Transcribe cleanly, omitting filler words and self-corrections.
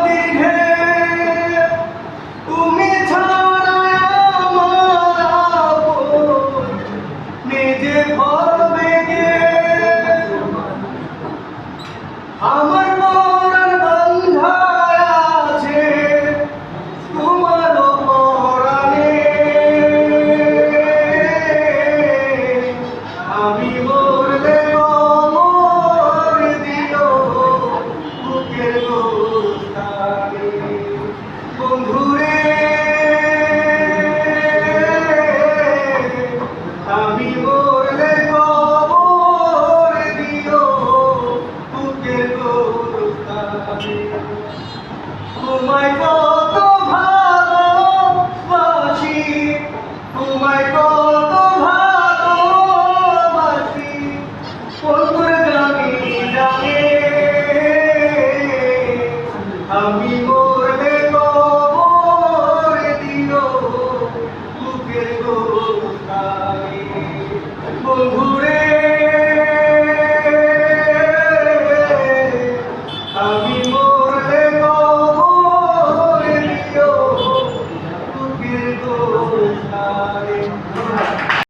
দীর্ঘে তুমি ছাড়া আমার আপন নিজে ভরবে কে আমার পরাণ বন্ধা আছে তোমার পরাণে আমি মরলে কবর দিও বুকের গোস্তানে বন্ধুরে আমি মরলে কবর দিও বুকের গোস্তানে তোমায় কত ভালোবাসি তোমায় কত ভালোবাসি অন্তর জানি জানে আমি মরলে কবর দিও বুকের গোস্তানে বন্ধুরে আমি মরলে কবর দিও বুকের গোস্তানে।